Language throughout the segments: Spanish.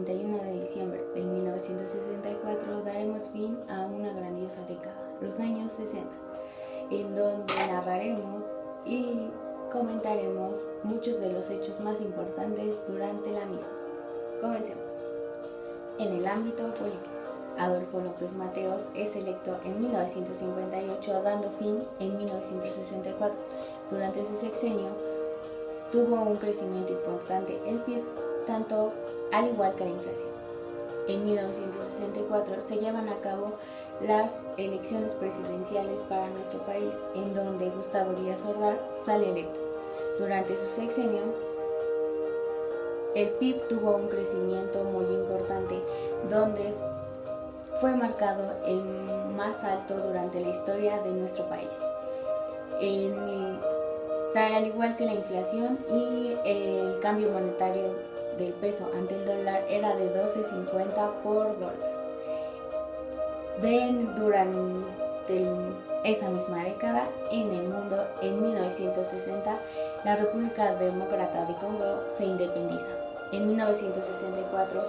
31 de diciembre de 1964 daremos fin a una grandiosa década, los años 60, en donde narraremos y comentaremos muchos de los hechos más importantes durante la misma. Comencemos. En el ámbito político, Adolfo López Mateos es electo en 1958, dando fin en 1964. Durante su sexenio tuvo un crecimiento importante el PIB, tanto al igual que la inflación. En 1964 se llevan a cabo las elecciones presidenciales para nuestro país, en donde Gustavo Díaz Ordaz sale electo. Durante su sexenio, el PIB tuvo un crecimiento muy importante, donde fue marcado el más alto durante la historia de nuestro país. Al igual que la inflación y el cambio monetario del peso ante el dólar era de 12.50 por dólar. Durante esa misma década, en el mundo, en 1960, la República Demócrata de Congo se independiza. En 1964,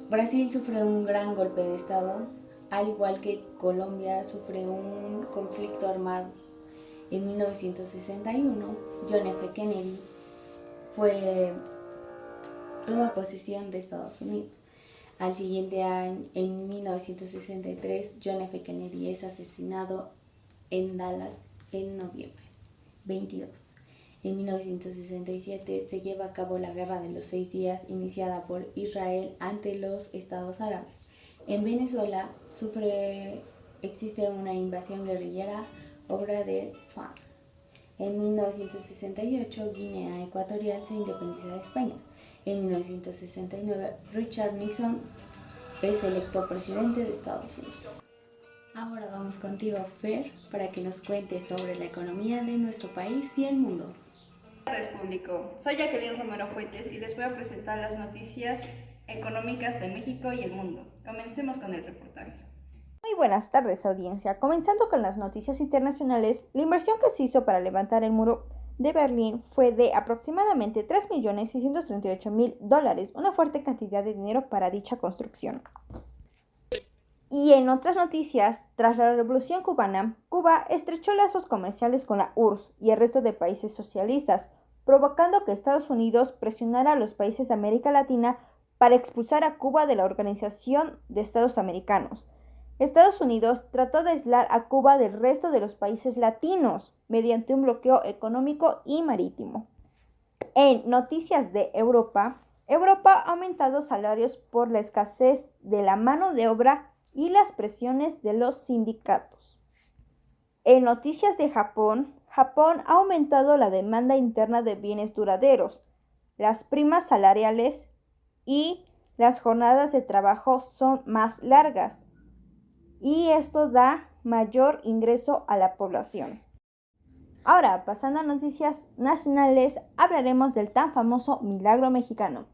Brasil sufre un gran golpe de Estado, al igual que Colombia sufre un conflicto armado. En 1961, John F. Kennedy toma posesión de Estados Unidos. Al siguiente año, en 1963, John F. Kennedy es asesinado en Dallas en noviembre 22. En 1967 se lleva a cabo la Guerra de los 6 días iniciada por Israel ante los Estados Árabes. En Venezuela existe una invasión guerrillera, obra de FARC. En 1968 Guinea Ecuatorial se independiza de España. En 1969 Richard Nixon es electo presidente de Estados Unidos. Ahora vamos contigo, Fer, para que nos cuentes sobre la economía de nuestro país y el mundo. Buenas tardes, público. Soy Jacqueline Romero Fuentes y les voy a presentar las noticias económicas de México y el mundo. Comencemos con el reportaje. Muy buenas tardes, audiencia. Comenzando con las noticias internacionales, la inversión que se hizo para levantar el muro de Berlín fue de aproximadamente $3.638.000, una fuerte cantidad de dinero para dicha construcción. Y en otras noticias, tras la Revolución Cubana, Cuba estrechó lazos comerciales con la URSS y el resto de países socialistas, provocando que Estados Unidos presionara a los países de América Latina para expulsar a Cuba de la Organización de Estados Americanos. Estados Unidos trató de aislar a Cuba del resto de los países latinos mediante un bloqueo económico y marítimo. En noticias de Europa, Europa ha aumentado salarios por la escasez de la mano de obra y las presiones de los sindicatos. En noticias de Japón, Japón ha aumentado la demanda interna de bienes duraderos, las primas salariales y las jornadas de trabajo son más largas, y esto da mayor ingreso a la población. Ahora, pasando a noticias nacionales, hablaremos del tan famoso milagro mexicano.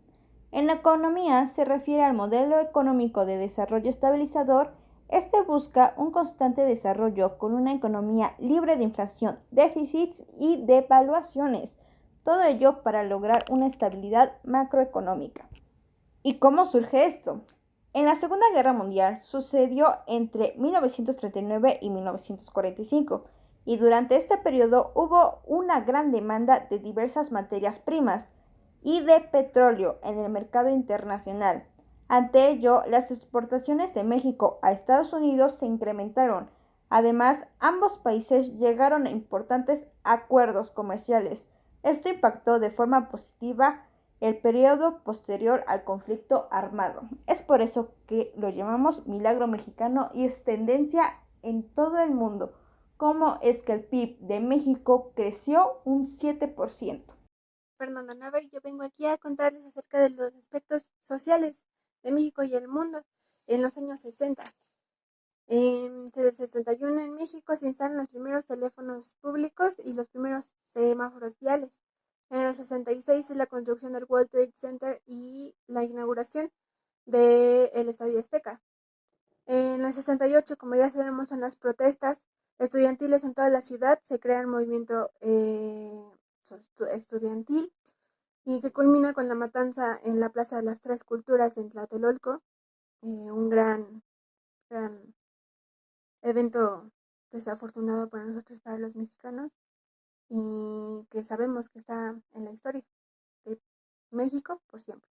En la economía se refiere al modelo económico de desarrollo estabilizador. Este busca un constante desarrollo con una economía libre de inflación, déficits y devaluaciones. Todo ello para lograr una estabilidad macroeconómica. ¿Y cómo surge esto? En la Segunda Guerra Mundial sucedió entre 1939 y 1945, y durante este periodo hubo una gran demanda de diversas materias primas y de petróleo en el mercado internacional. Ante ello, las exportaciones de México a Estados Unidos se incrementaron. Además, ambos países llegaron a importantes acuerdos comerciales. Esto impactó de forma positiva el periodo posterior al conflicto armado. Es por eso que lo llamamos milagro mexicano y es tendencia en todo el mundo. ¿Cómo es que el PIB de México creció un 7%? Fernanda Nava y yo vengo aquí a contarles acerca de los aspectos sociales de México y el mundo en los años 60. En el 61 en México se instalan los primeros teléfonos públicos y los primeros semáforos viales. En el 66 es la construcción del World Trade Center y la inauguración del Estadio Azteca. En el 68, como ya sabemos, son las protestas estudiantiles en toda la ciudad. Se crea el movimiento estudiantil y que culmina con la matanza en la Plaza de las Tres Culturas en Tlatelolco, un gran evento desafortunado para nosotros, para los mexicanos, y que sabemos que está en la historia de México por siempre.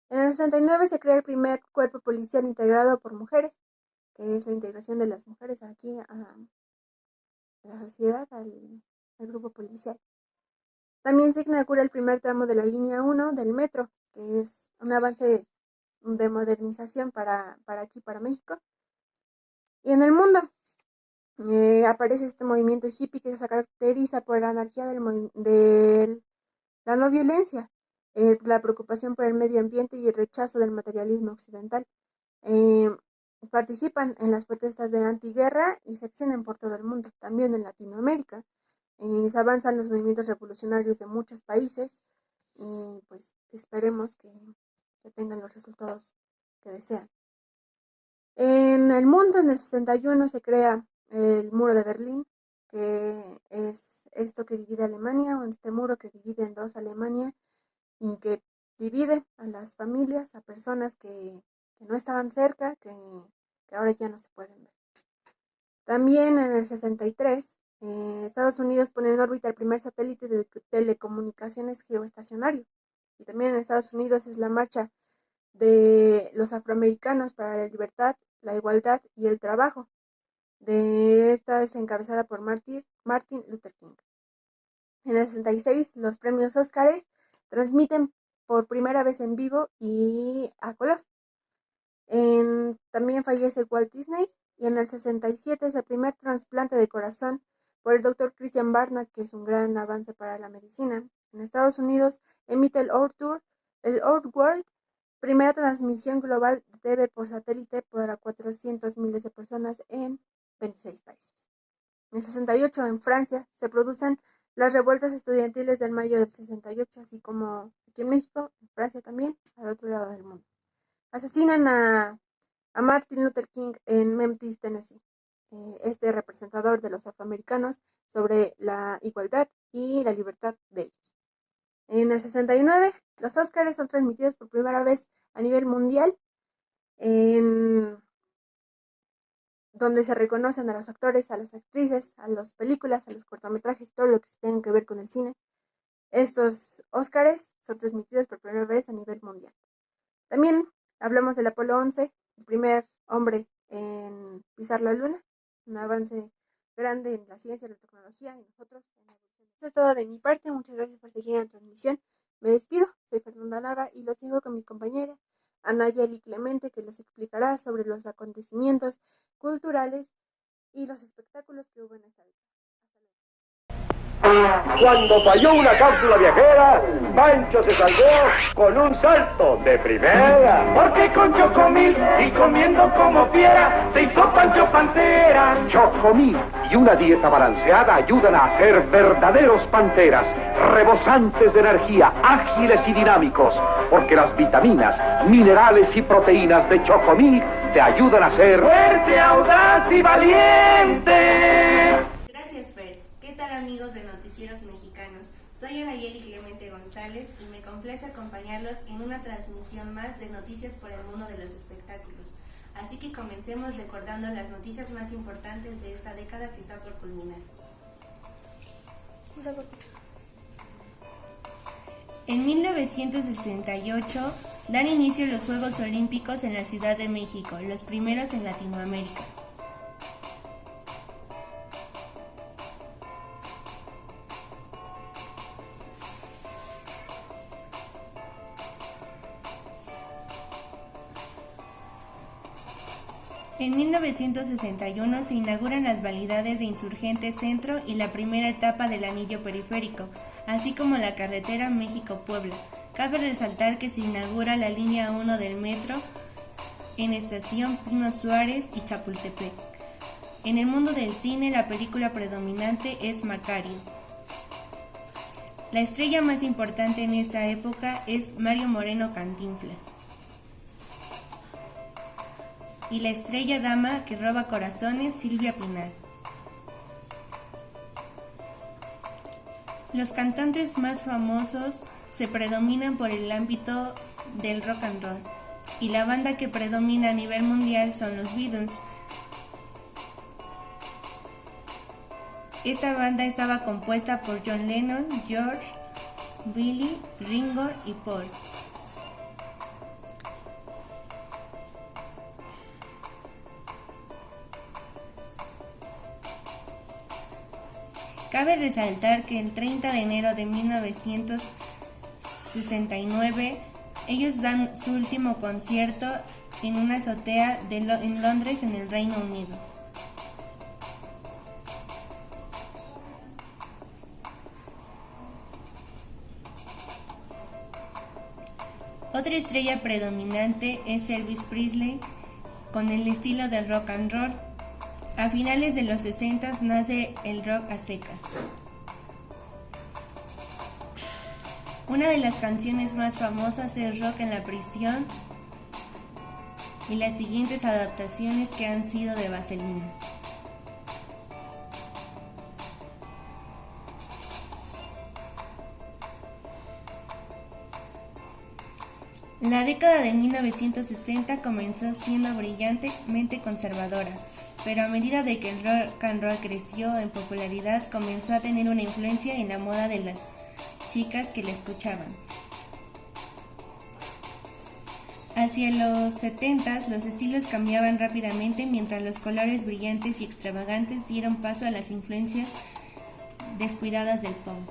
En el 69 se crea el primer cuerpo policial integrado por mujeres, que es la integración de las mujeres aquí a la sociedad, al grupo policial. También se inaugura el primer tramo de la línea 1 del metro, que es un avance de modernización para aquí, para México. Y en el mundo aparece este movimiento hippie que se caracteriza por la anarquía de la no violencia, la preocupación por el medio ambiente y el rechazo del materialismo occidental. Participan en las protestas de antiguerra y se extienden por todo el mundo, también en Latinoamérica. Se avanzan los movimientos revolucionarios de muchos países y pues esperemos que tengan los resultados que desean. En el mundo, en el 61 se crea el muro de Berlín, que es esto que divide a Alemania, o este muro que divide en dos Alemania y que divide a las familias, a personas que no estaban cerca, que ahora ya no se pueden ver. También en el 63, Estados Unidos pone en órbita el primer satélite de telecomunicaciones geoestacionario. Y también en Estados Unidos es la marcha de los afroamericanos para la libertad, la igualdad y el trabajo. Esta es encabezada por Martin Luther King. En el 66, los premios Óscares transmiten por primera vez en vivo y a color. También fallece Walt Disney, y en el 67 es el primer trasplante de corazón por el Dr. Christian Barnard, que es un gran avance para la medicina. En Estados Unidos emite el Earth World, primera transmisión global de TV por satélite para 400 miles de personas en 26 países. En el 68, en Francia, se producen las revueltas estudiantiles del mayo del 68, así como aquí en México, en Francia también, al otro lado del mundo. Asesinan a Martin Luther King en Memphis, Tennessee, este representador de los afroamericanos sobre la igualdad y la libertad de ellos. En el 69, los Óscares son transmitidos por primera vez a nivel mundial, donde se reconocen a los actores, a las actrices, a las películas, a los cortometrajes, todo lo que tenga que ver con el cine. Estos Óscares son transmitidos por primera vez a nivel mundial. También hablamos del Apolo 11, el primer hombre en pisar la luna, un avance grande en la ciencia, la tecnología y nosotros en la evolución. Eso es todo de mi parte, muchas gracias por seguir en la transmisión. Me despido, soy Fernanda Nava y los dejo con mi compañera Anayeli Clemente, que les explicará sobre los acontecimientos culturales y los espectáculos que hubo en esta época. Cuando falló una cápsula viajera, Pancho se salvó con un salto de primera. Porque con Chocomil y comiendo como fiera, se hizo Pancho Pantera. Chocomil y una dieta balanceada ayudan a ser verdaderos panteras, rebosantes de energía, ágiles y dinámicos. Porque las vitaminas, minerales y proteínas de Chocomil te ayudan a ser fuerte, audaz y valiente. Gracias, Fer. ¿Qué tal, amigos de Noticieros Mexicanos? Soy Anayeli Clemente González y me complace acompañarlos en una transmisión más de noticias por el mundo de los espectáculos. Así que comencemos recordando las noticias más importantes de esta década que está por culminar. En 1968 dan inicio los Juegos Olímpicos en la Ciudad de México, los primeros en Latinoamérica. En 1961 se inauguran las vialidades de Insurgentes Centro y la primera etapa del anillo periférico, así como la carretera México-Puebla. Cabe resaltar que se inaugura la línea 1 del metro en Estación Pino Suárez y Chapultepec. En el mundo del cine, la película predominante es Macario. La estrella más importante en esta época es Mario Moreno Cantinflas. Y la estrella dama que roba corazones, Silvia Pinal. Los cantantes más famosos se predominan por el ámbito del rock and roll, y la banda que predomina a nivel mundial son los Beatles. Esta banda estaba compuesta por John Lennon, George, Billy, Ringo y Paul. Cabe resaltar que el 30 de enero de 1969 ellos dan su último concierto en una azotea en Londres, en el Reino Unido. Otra estrella predominante es Elvis Presley, con el estilo del rock and roll. A finales de los 60 nace el rock a secas. Una de las canciones más famosas es Rock en la prisión y las siguientes adaptaciones que han sido de Vaselina. La década de 1960 comenzó siendo brillantemente conservadora, pero a medida de que el rock and roll creció en popularidad, comenzó a tener una influencia en la moda de las chicas que la escuchaban. Hacia los 70, los estilos cambiaban rápidamente, mientras los colores brillantes y extravagantes dieron paso a las influencias descuidadas del punk.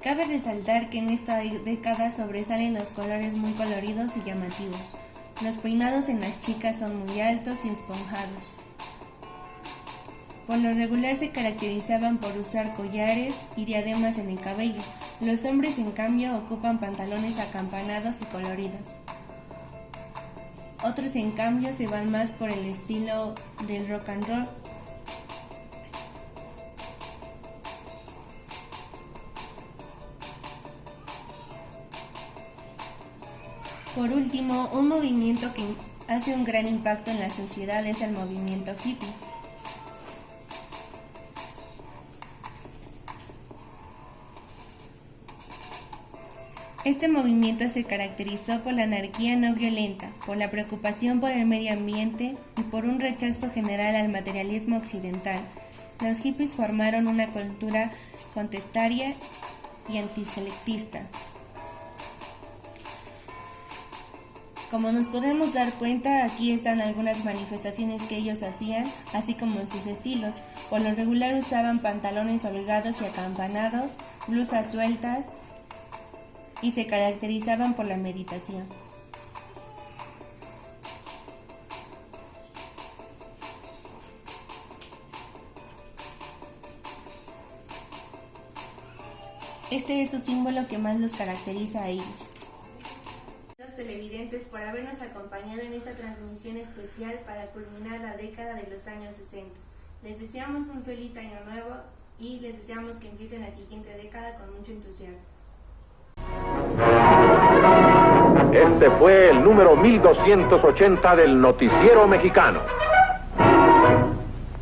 Cabe resaltar que en esta década sobresalen los colores muy coloridos y llamativos. Los peinados en las chicas son muy altos y esponjados. Por lo regular se caracterizaban por usar collares y diademas en el cabello. Los hombres, en cambio, ocupan pantalones acampanados y coloridos. Otros, en cambio, se van más por el estilo del rock and roll. Por último, un movimiento que hace un gran impacto en la sociedad es el movimiento hippie. Este movimiento se caracterizó por la anarquía no violenta, por la preocupación por el medio ambiente y por un rechazo general al materialismo occidental. Los hippies formaron una cultura contestataria y antiselectista. Como nos podemos dar cuenta, aquí están algunas manifestaciones que ellos hacían, así como sus estilos. Por lo regular usaban pantalones holgados y acampanados, blusas sueltas y se caracterizaban por la meditación. Este es su símbolo que más los caracteriza a ellos. Televidentes, por habernos acompañado en esta transmisión especial para culminar la década de los años 60. Les deseamos un feliz año nuevo y les deseamos que empiecen la siguiente década con mucho entusiasmo. Este fue el número 1280 del Noticiero Mexicano.